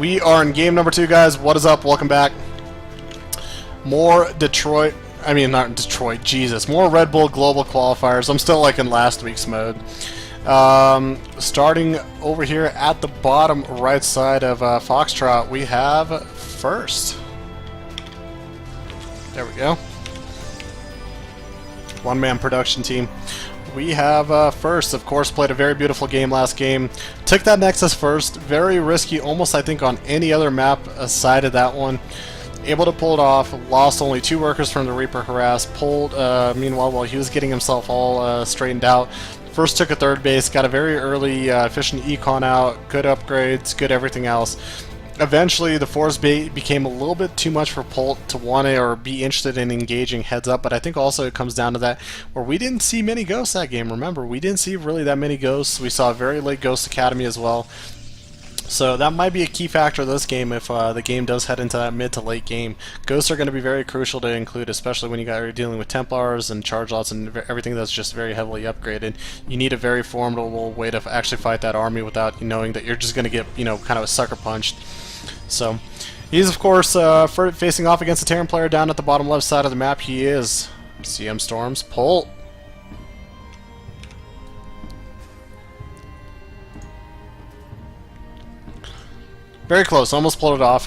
We are in game number 2, guys. What is up? Welcome back. More Detroit. I mean, not Detroit. Jesus. More Red Bull Global Qualifiers. I'm still like in last week's mode. Starting over here at the bottom right side of Foxtrot, we have first. There we go. One-man production team. We have first, of course, played a very beautiful game last game. Took that Nexus first. Very risky, almost I think on any other map aside of that one. Able to pull it off. Lost only 2 workers from the Reaper harass. Pulled, meanwhile, while he was getting himself all straightened out. First took a third base. Got a very early efficient econ out. Good upgrades. Good everything else. Eventually, the force bait became a little bit too much for Polt to want to or be interested in engaging heads up, but I think also it comes down to that where we didn't see many ghosts that game. Remember, we didn't see really that many ghosts. We saw a very late Ghost Academy as well. So that might be a key factor of this game if the game does head into that mid to late game. Ghosts are going to be very crucial to include, especially when you're dealing with Templars and charge lots and everything that's just very heavily upgraded. You need a very formidable way to actually fight that army without knowing that you're just going to get, kind of a sucker punched. So he's, of course, facing off against the Terran player down at the bottom left side of the map. He is CMStormPolt. Very close, almost pulled it off.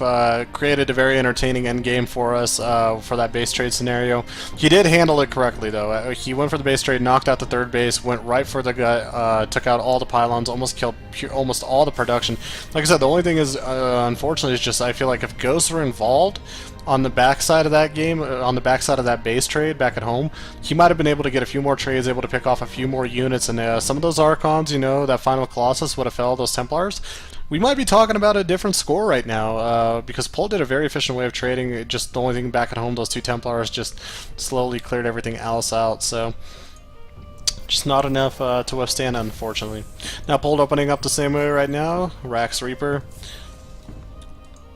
Created a very entertaining endgame for us for that base trade scenario. He did handle it correctly, though. He went for the base trade, knocked out the third base, went right for the gut, took out all the pylons, almost killed almost all the production. Like I said, the only thing is, unfortunately, is just I feel like if ghosts were involved on the backside of that game, on the backside of that base trade back at home, he might have been able to get a few more trades, able to pick off a few more units, and some of those Archons, that final Colossus would have felled those Templars. We might be talking about a different score right now, because Polt did a very efficient way of trading. Just the only thing back at home, those 2 Templars just slowly cleared everything else out, so just not enough to withstand, unfortunately. Now Polt opening up the same way right now. Rax Reaper.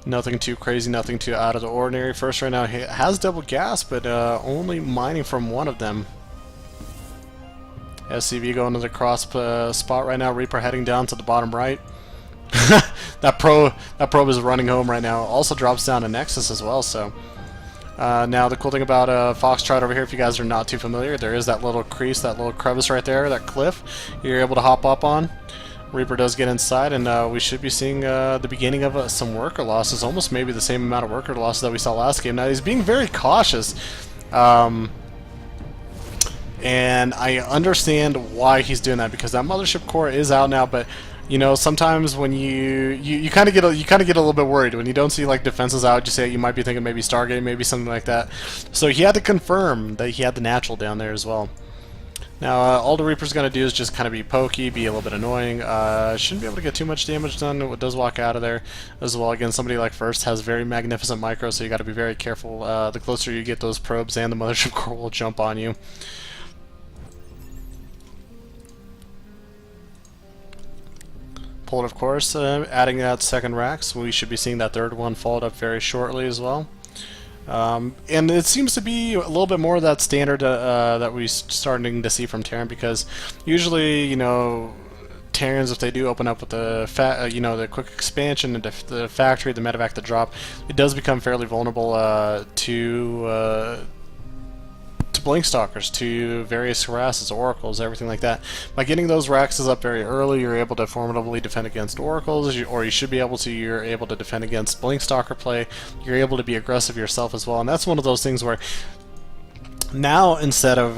Nothing too crazy, nothing too out of the ordinary. First right now, he has double gas, but only mining from one of them. SCV going to the cross spot right now. Reaper heading down to the bottom right. that probe is running home right now. Also drops down a Nexus as well. So now the cool thing about Foxtrot over here, if you guys are not too familiar, there is that little crease, that little crevice right there, that cliff you're able to hop up on. Reaper does get inside, and we should be seeing the beginning of some worker losses, almost maybe the same amount of worker losses that we saw last game. Now he's being very cautious, and I understand why he's doing that, because that mothership core is out now, but sometimes when you kind of get a little bit worried when you don't see like defenses out. You might be thinking maybe Stargate, maybe something like that. So he had to confirm that he had the natural down there as well. Now all the Reaper's gonna do is just kind of be pokey, be a little bit annoying. Shouldn't be able to get too much damage done. It does walk out of there as well. Again, somebody like First has very magnificent micro, so you got to be very careful. The closer you get, those probes and the mothership core will jump on you. Polt, of course, adding that second rack, so we should be seeing that third one followed up very shortly as well. And it seems to be a little bit more of that standard that we're starting to see from Terran, because usually, Terrans, if they do open up with the the quick expansion, the factory, the medevac, the drop, it does become fairly vulnerable to Blink Stalkers, to various harasses, oracles, everything like that. By getting those Raxes up very early, you're able to formidably defend against oracles, or you should be able to. You're able to defend against Blink Stalker play. You're able to be aggressive yourself as well, and that's one of those things where now instead of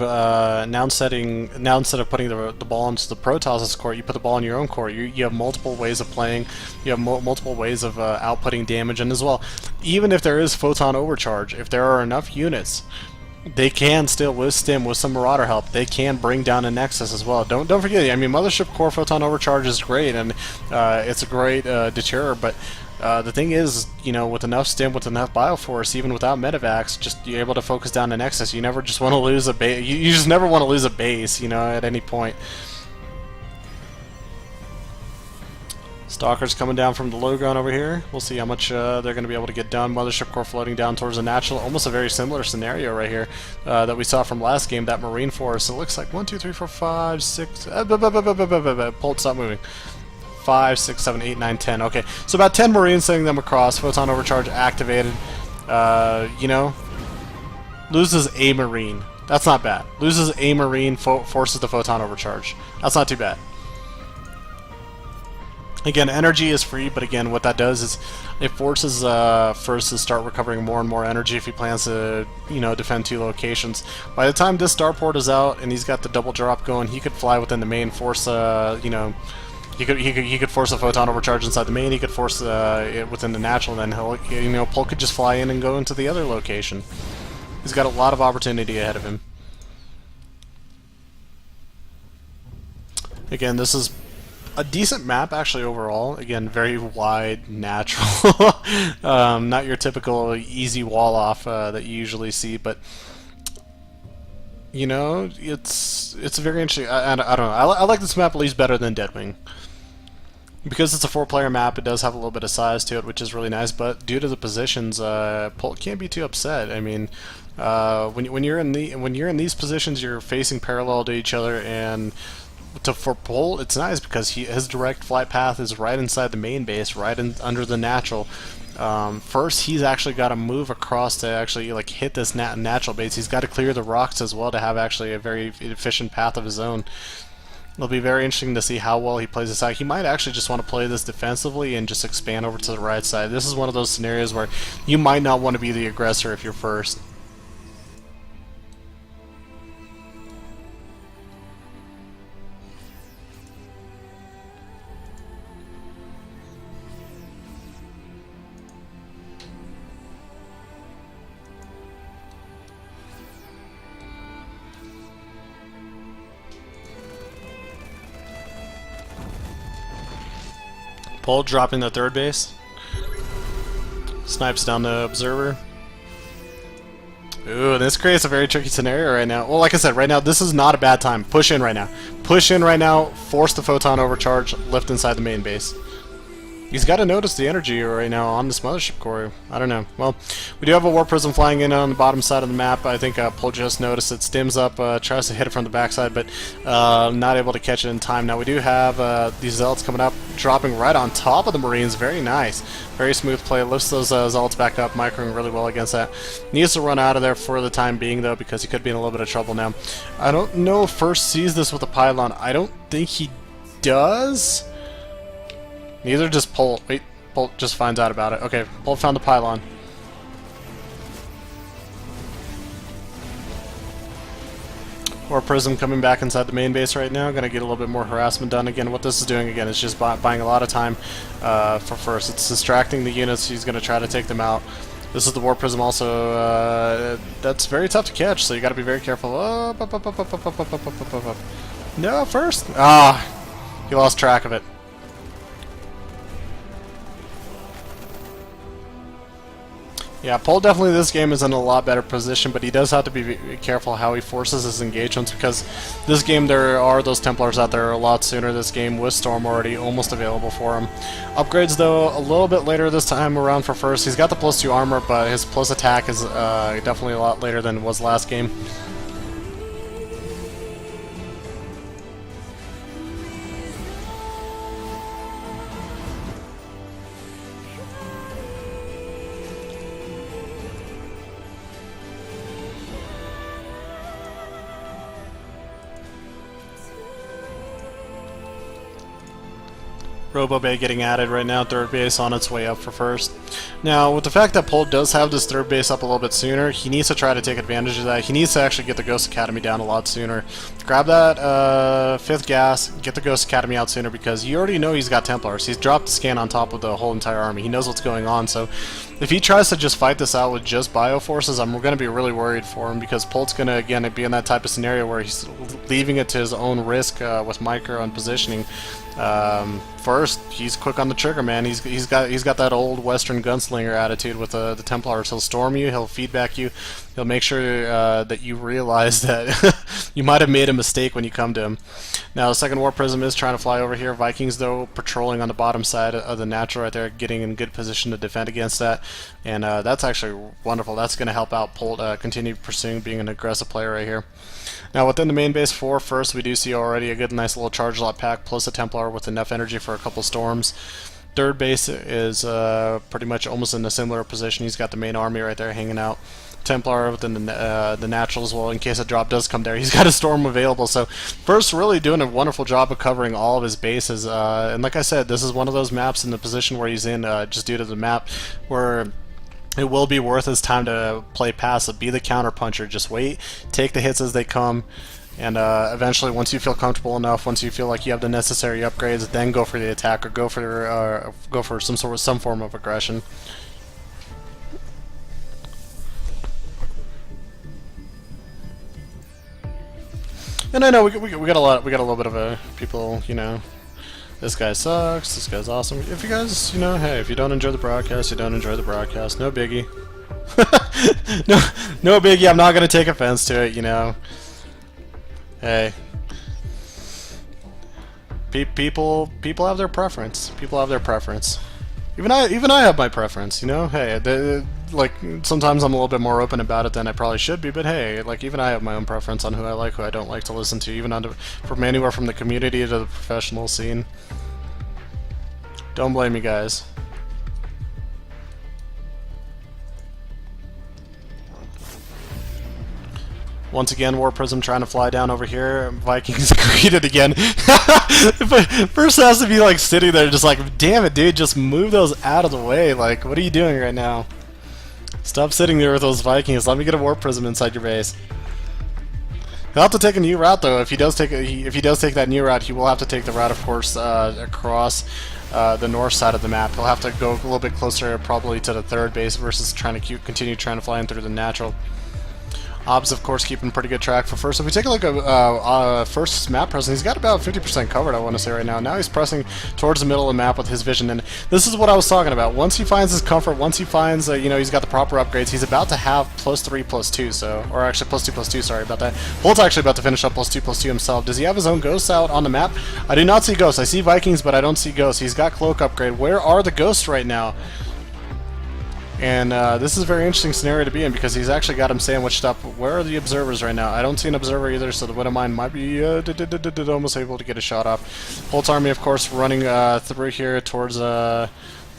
putting the ball into the Protoss' core, you put the ball in your own core. You have multiple ways of playing. You have multiple ways of outputting damage, and as well, even if there is photon overcharge, if there are enough units, they can still, with Stim, with some Marauder help, they can bring down a Nexus as well. Don't forget, I mean, Mothership Core Photon Overcharge is great, and it's a great deterror, but the thing is, with enough Stim, with enough Bioforce, even without Medivacs, just you're able to focus down a Nexus. You never just want to lose a base. You just never want to lose a base, at any point. Stalkers coming down from the low ground over here. We'll see how much they're going to be able to get done. Mothership Core floating down towards the natural. Almost a very similar scenario right here that we saw from last game, that Marine Force. It looks like 1, 2, 3, 4, 5, 6... Polt, stop moving. 5, 6, 7, 8, 9, 10. Okay, so about 10 Marines, sending them across. Photon overcharge activated. You know, loses a Marine. That's not bad. Loses a Marine, forces the photon overcharge. That's not too bad. Again, energy is free, but again, what that does is it forces First to start recovering more and more energy if he plans to, you know, defend 2 locations. By the time this starport is out and he's got the double drop going, he could fly within the main, force, you know, he could force a photon overcharge inside the main. He could force it within the natural, and then he'll, you know, Polt could just fly in and go into the other location. He's got a lot of opportunity ahead of him. Again, this is a decent map actually overall. Again, very wide, natural. Not your typical easy wall off that you usually see, but you know, it's very interesting. I don't know. I like this map at least better than Deadwing. Because it's a 4-player map, it does have a little bit of size to it, which is really nice. But due to the positions, Polt can't be too upset. I mean, when you're in these positions, you're facing parallel to each other, and for Polt, it's nice because his direct flight path is right inside the main base, right under the natural. First, he's actually got to move across to actually like hit this natural base. He's got to clear the rocks as well to have actually a very efficient path of his own. It'll be very interesting to see how well he plays this out. He might actually just want to play this defensively and just expand over to the right side. This is one of those scenarios where you might not want to be the aggressor if you're first. Polt dropping the 3rd base. Snipes down the observer. Ooh, this creates a very tricky scenario right now. Well, like I said, right now, this is not a bad time. Push in right now. Push in right now, force the photon overcharge, lift inside the main base. He's got to notice the energy right now on this mothership core. I don't know. Well, we do have a Warp Prism flying in on the bottom side of the map. I think Polt just noticed it. Stims up, tries to hit it from the backside, but not able to catch it in time. Now we do have these Zealots coming up, dropping right on top of the Marines. Very nice. Very smooth play. Lifts those Zealots back up, microing really well against that. Needs to run out of there for the time being, though, because he could be in a little bit of trouble now. I don't know if First sees this with a pylon. I don't think he does. Neither does Polt. Wait, Polt just finds out about it. Okay, Polt found the pylon. Or Prism coming back inside the main base right now. Gonna get a little bit more harassment done. Again, what this is doing again is just buying a lot of time for First. It's distracting the units. He's gonna try to take them out. This is the Warp Prism also. That's very tough to catch, so you gotta be very careful. No, First. Ah, he lost track of it. Yeah, Polt definitely this game is in a lot better position, but he does have to be careful how he forces his engagements, because this game there are those Templars out there a lot sooner this game with Storm already almost available for him. Upgrades though a little bit later this time around for First. He's got the +2 armor, but his plus attack is definitely a lot later than it was last game. Robo Bay getting added right now, 3rd base on its way up for First. Now, with the fact that Polt does have this 3rd base up a little bit sooner, he needs to try to take advantage of that. He needs to actually get the Ghost Academy down a lot sooner. Grab that 5th gas, get the Ghost Academy out sooner, because you already know he's got Templars. He's dropped the scan on top of the whole entire army. He knows what's going on, so if he tries to just fight this out with just Bioforces, I'm going to be really worried for him, because Polt's going to, again, be in that type of scenario where he's leaving it to his own risk with micro and positioning. First, he's quick on the trigger, man. He's got that old Western gunslinger attitude with the Templars. He'll storm you, he'll feedback you, he'll make sure that you realize that you might have made a mistake when you come to him. Now, the second Warp Prism is trying to fly over here. Vikings, though, patrolling on the bottom side of the natural right there, getting in good position to defend against that, and that's actually wonderful. That's going to help out Polt continue pursuing being an aggressive player right here. Now, within the main base for First, we do see already a good, nice little charge lot pack plus a Templar Templar with enough energy for a couple storms. Third base is pretty much almost in a similar position. He's got the main army right there hanging out. Templar within the natural as well, in case a drop does come there. He's got a storm available, so first really doing a wonderful job of covering all of his bases, and like I said, this is one of those maps in the position where he's in, just due to the map, where it will be worth his time to play passive, be the counter puncher, just wait, take the hits as they come, and eventually once you feel comfortable enough, once you feel like you have the necessary upgrades, then go for the attack or go for some form of aggression. And I know we got a little bit of people, you know, this guy sucks, this guy's awesome. If you guys, you know, hey, if you don't enjoy the broadcast, you don't enjoy the broadcast. No biggie. no biggie. I'm not gonna take offense to it, you know. Hey, people have their preference. People have their preference. Even I have my preference, you know. Hey, like sometimes I'm a little bit more open about it than I probably should be, but hey, like even I have my own preference on who I like, who I don't like to listen to, even from anywhere from the community to the professional scene. Don't blame me, guys. Once again, War Prism trying to fly down over here. Vikings greeted again. First has to be like sitting there just like, damn it, dude, just move those out of the way. Like, what are you doing right now? Stop sitting there with those Vikings. Let me get a War Prism inside your base. He'll have to take a new route though. If he does take that new route, he will have to take the route, of course, across the north side of the map. He'll have to go a little bit closer, probably to the third base, versus trying to continue trying to fly in through the natural. Ob's, of course, keeping pretty good track for first. If we take a look at first map presence, he's got about 50% covered, I want to say right now. Now he's pressing towards the middle of the map with his vision, and this is what I was talking about. Once he finds his comfort, once he finds, you know, he's got the proper upgrades, he's about to have +3/+2, so, or actually +2/+2, sorry about that. Bolt's actually about to finish up +2/+2 himself. Does he have his own ghosts out on the map? I do not see ghosts. I see Vikings, but I don't see ghosts. He's got cloak upgrade. Where are the ghosts right now? And this is a very interesting scenario to be in because he's actually got him sandwiched up. Where are the observers right now? I don't see an observer either, so the Widow Mine might be almost able to get a shot off. Bolt's army, of course, running through here towards the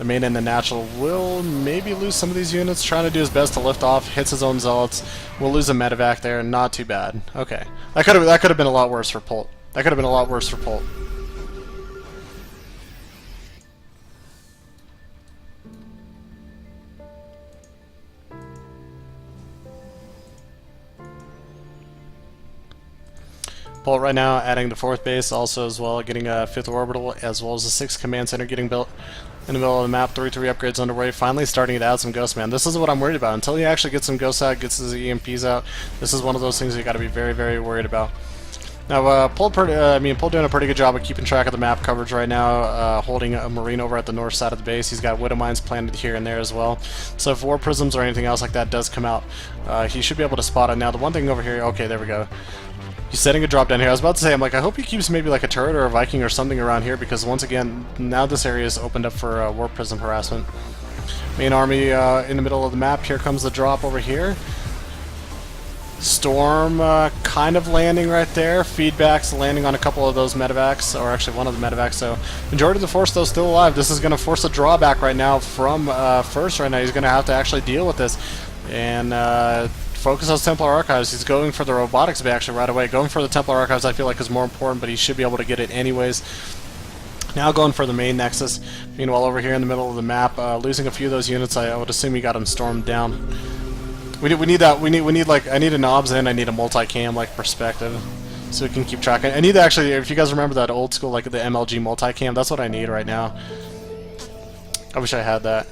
main and the natural. Will maybe lose some of these units, trying to do his best to lift off, hits his own zealots. We'll lose a medevac there, not too bad. Okay, that could have been a lot worse for Polt. That could have been a lot worse for Polt. Bolt right now adding the 4th base, also as well getting a 5th orbital, as well as the 6th command center getting built in the middle of the map. 3/3 upgrades underway, finally starting to add some ghosts, man. This is what I'm worried about. Until he actually gets some ghosts out, gets his EMPs out, this is one of those things you got to be very, very worried about. Now, Polt doing a pretty good job of keeping track of the map coverage right now, holding a marine over at the north side of the base. He's got Widow Mines planted here and there as well. So if War Prisms or anything else like that does come out, he should be able to spot it. Now, the one thing over here, okay, there we go. He's setting a drop down here. I was about to say, I'm like, I hope he keeps maybe like a turret or a Viking or something around here, because once again, now this area is opened up for War Prism harassment. Main army in the middle of the map. Here comes the drop over here. Storm kind of landing right there. Feedbacks landing on a couple of those medevacs, or actually one of the medevacs. So majority of the force though still alive. This is going to force a drawback right now from first. Right now he's going to have to actually deal with this and focus on Templar Archives. He's going for the robotics bay actually right away. Going for the Templar Archives I feel like is more important, but he should be able to get it anyways. Now going for the main Nexus. Meanwhile over here in the middle of the map, losing a few of those units, I would assume he got him stormed down. We need that. We need like, I need a knobs and I need a multicam like perspective, so we can keep track. I need to actually, if you guys remember that old school like the MLG multicam, that's what I need right now. I wish I had that.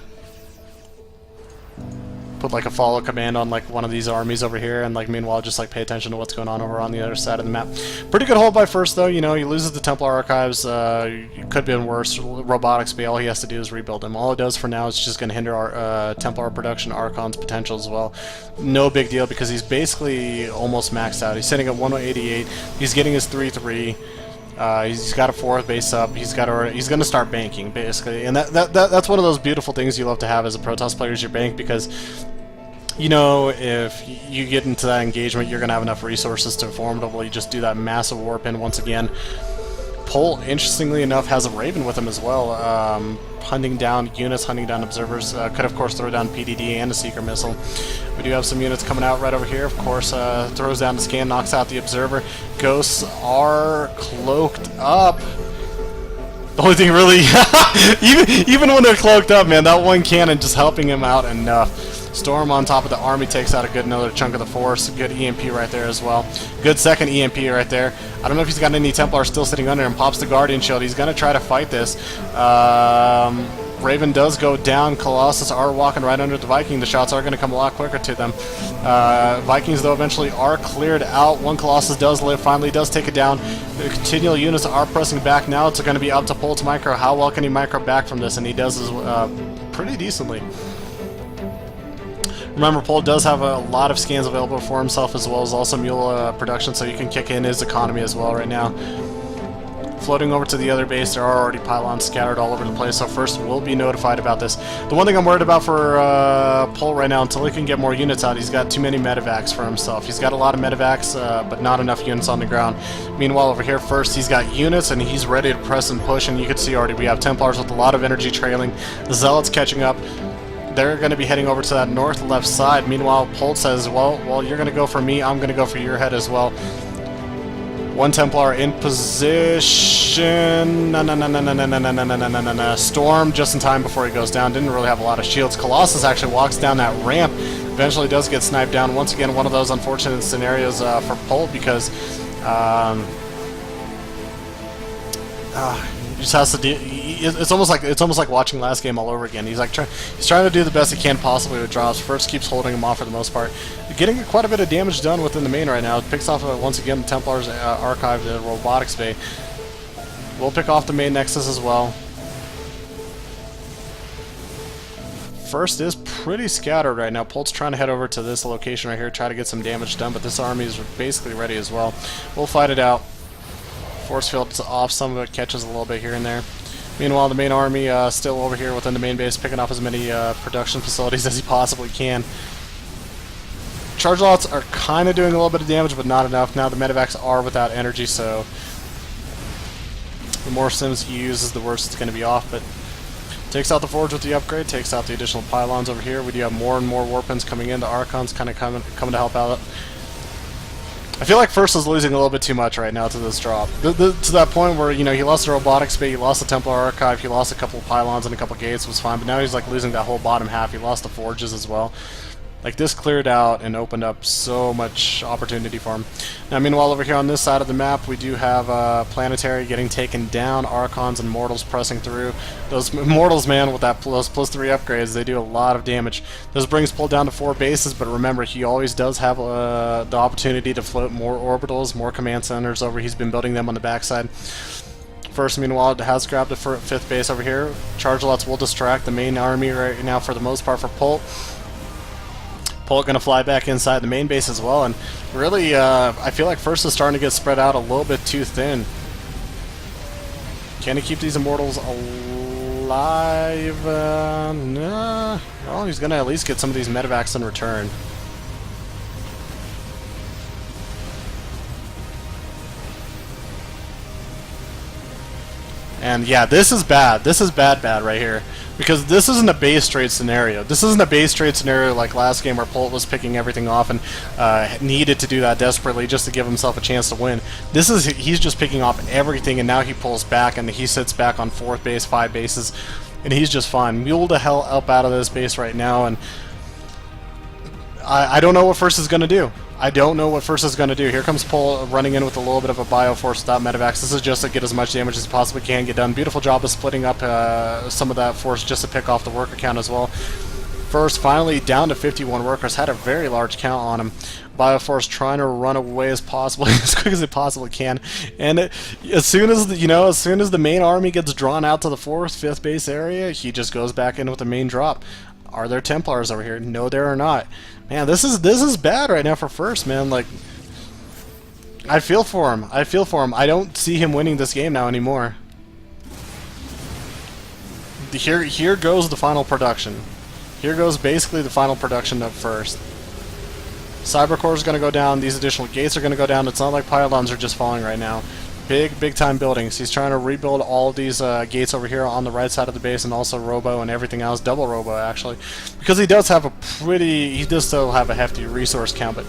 Put like a follow command on like one of these armies over here, and like meanwhile just like pay attention to what's going on over on the other side of the map. Pretty good hold by first though. You know, he loses the Templar Archives. It could have been worse. Robotics bay, all he has to do is rebuild them. All it does for now is just going to hinder our Templar production, Archon's potential as well. No big deal because he's basically almost maxed out. He's sitting at 188. He's getting his 3/3. He's got a 4th base up. He's going to start banking basically, and that's one of those beautiful things you love to have as a Protoss player, is your bank, because you know if you get into that engagement, you're going to have enough resources to formidably just do that massive warp in once again. Polt, interestingly enough, has a Raven with him as well, hunting down units, hunting down observers. Could, of course, throw down PDD and a Seeker Missile. We do have some units coming out right over here. Of course, throws down the scan, knocks out the observer. Ghosts are cloaked up. The only thing really, even when they're cloaked up, man, that one cannon just helping him out enough. Storm on top of the army takes out a good another chunk of the force. Good EMP right there as well. Good second EMP right there. I don't know if he's got any Templars still sitting under him. Pops the Guardian Shield. He's going to try to fight this. Raven does go down. Colossus are walking right under the Viking. The shots are going to come a lot quicker to them. Vikings, though, eventually are cleared out. One Colossus does live. Finally does take it down. The continual units are pressing back now. It's going to be up to Polt to micro. How well can he micro back from this? And he does pretty decently. Remember, Polt does have a lot of scans available for himself, as well as also mule production, so you can kick in his economy as well right now. Floating over to the other base, there are already pylons scattered all over the place, so first we'll be notified about this. The one thing I'm worried about for Polt right now, until he can get more units out, he's got too many medevacs for himself. He's got a lot of medevacs, but not enough units on the ground. Meanwhile, over here first, he's got units, and he's ready to press and push, and you can see already we have Templars with a lot of energy trailing. The Zealots catching up. They're going to be heading over to that north-left side. Meanwhile, Polt says, well, you're going to go for me. I'm going to go for your head as well. One Templar in position. Storm just in time before he goes down. Didn't really have a lot of shields. Colossus actually walks down that ramp. Eventually does get sniped down. Once again, one of those unfortunate scenarios for Polt because he just has to deal. It's almost like watching last game all over again. He's like he's trying to do the best he can possibly with drops. First keeps holding him off for the most part, getting quite a bit of damage done within the main right now. Picks off once again the Templars archive, the robotics bay. We'll pick off the main nexus as well. First is pretty scattered right now. Polt's trying to head over to this location right here, try to get some damage done, but this army is basically ready as well. We'll fight it out. Force field's off, some of it catches a little bit here and there. Meanwhile, the main army still over here within the main base, picking off as many production facilities as he possibly can. Charge lots are kind of doing a little bit of damage, but not enough. Now the medevacs are without energy, so the more sims he uses, the worse it's going to be off. But takes out the forge with the upgrade, takes out the additional pylons over here. We do have more and more warpins coming in. The Archons kind of coming to help out. I feel like First is losing a little bit too much right now to this drop. To that point where, you know, he lost the robotics bay, he lost the Templar archive, he lost a couple of pylons and a couple of gates, was fine, but now he's like losing that whole bottom half. He lost the forges as well. Like, this cleared out and opened up so much opportunity for him. Now, meanwhile, over here on this side of the map, we do have Planetary getting taken down, Archons and Mortals pressing through. Those Mortals, man, with those +3 upgrades, they do a lot of damage. This brings Polt down to 4 bases, but remember, he always does have the opportunity to float more orbitals, more command centers over. He's been building them on the backside. First, meanwhile, has grabbed the 5th base over here. Charge lots will distract the main army right now for the most part for Polt. Polt going to fly back inside the main base as well, and really, I feel like First is starting to get spread out a little bit too thin. Can he keep these Immortals alive? No. Well, he's going to at least get some of these medevacs in return. And yeah, this is bad. This is bad right here. Because this isn't a base trade scenario. This isn't a base trade scenario like last game where Polt was picking everything off and needed to do that desperately just to give himself a chance to win. This is, he's just picking off everything, and now he pulls back and he sits back on 4th base, 5 bases, and he's just fine. Mule the hell up out of this base right now, and I don't know what First is going to do. I don't know what First is going to do. Here comes Polt running in with a little bit of a Bioforce without medevacs. This is just to get as much damage as he possibly can get done. Beautiful job of splitting up some of that force just to pick off the worker count as well. First, finally down to 51 workers. Had a very large count on him. Bioforce trying to run away as possible, as quick as it possibly can. And as soon as the main army gets drawn out to the 4th, 5th base area, he just goes back in with the main drop. Are there Templars over here? No, there are not. Man, this is bad right now for First, man. Like, I feel for him. I feel for him. I don't see him winning this game now anymore. Here goes the final production. Here goes basically the final production of First. Cybercore is going to go down. These additional gates are going to go down. It's not like pylons are just falling right now. big time buildings. He's trying to rebuild all of these gates over here on the right side of the base, and also robo and everything else, double robo actually, because he does have a he does still have a hefty resource count, but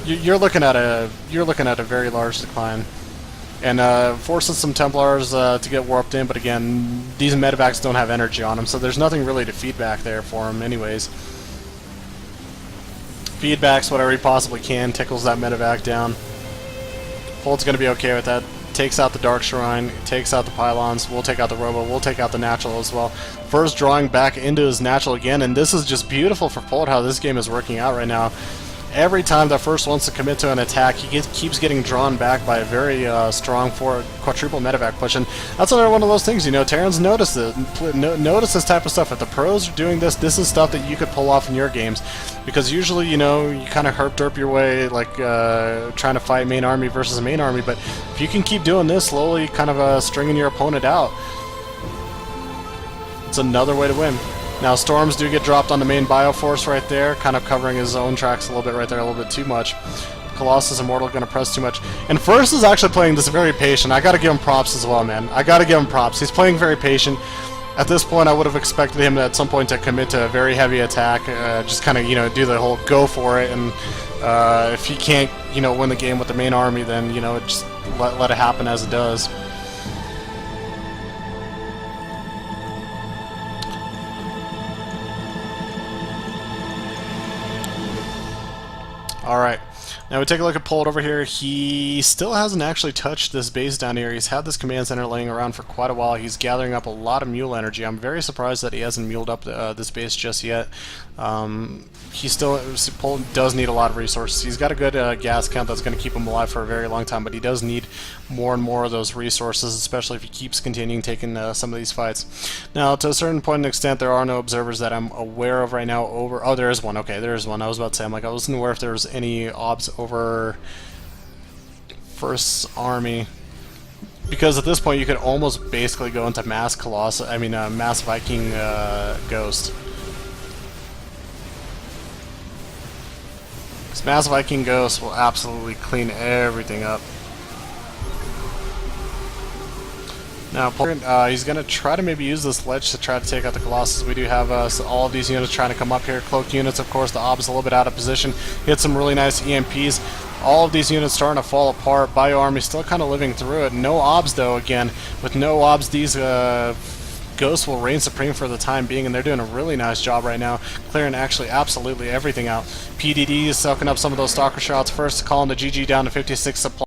you're looking at a very large decline, and forces some Templars to get warped in. But again, these medevacs don't have energy on them, so there's nothing really to feed back there for him anyways. Feedbacks whatever he possibly can, tickles that medevac down. Polt's going to be okay with that. Takes out the Dark Shrine, takes out the pylons, we'll take out the robo, we'll take out the natural as well. First drawing back into his natural again, and this is just beautiful for Polt how this game is working out right now. Every time that first wants to commit to an attack, he keeps getting drawn back by a very strong quadruple medevac push, and that's another one of those things, you know, Terrans notice this type of stuff. If the pros are doing this, this is stuff that you could pull off in your games, because usually, you know, you kind of herp-derp your way, like trying to fight main army versus a main army, but if you can keep doing this, slowly kind of stringing your opponent out, it's another way to win. Now, storms do get dropped on the main Bioforce right there, kind of covering his own tracks a little bit right there, a little bit too much. Colossus Immortal going to press too much. And First is actually playing this very patient. I got to give him props as well, man. I got to give him props. He's playing very patient. At this point, I would have expected him at some point to commit to a very heavy attack, just kind of, you know, do the whole go for it. And if he can't, you know, win the game with the main army, then, you know, just let it happen as it does. Alright, now we take a look at Polt over here. He still hasn't actually touched this base down here. He's had this command center laying around for quite a while. He's gathering up a lot of mule energy. I'm very surprised that he hasn't muled up this base just yet. Polt does need a lot of resources. He's got a good gas count that's going to keep him alive for a very long time, but he does need more and more of those resources, especially if he keeps continuing taking some of these fights. Now, to a certain point and extent, there are no observers that I'm aware of right now over... Oh, there is one. Okay, there is one. I was about to say, I wasn't aware if there was any obs over First Army, because at this point you could almost basically go into Mass Viking Ghost. This Mass Viking Ghost will absolutely clean everything up. Now, he's going to try to maybe use this ledge to try to take out the Colossus. We do have all of these units trying to come up here. Cloaked units, of course, the ob's a little bit out of position. Hit some really nice EMPs. All of these units starting to fall apart. Bio Army still kind of living through it. No obs, though, again. With no obs, these Ghosts will reign supreme for the time being, and they're doing a really nice job right now, clearing actually absolutely everything out. PDD is sucking up some of those Stalker shots first, calling the GG down to 56 supply.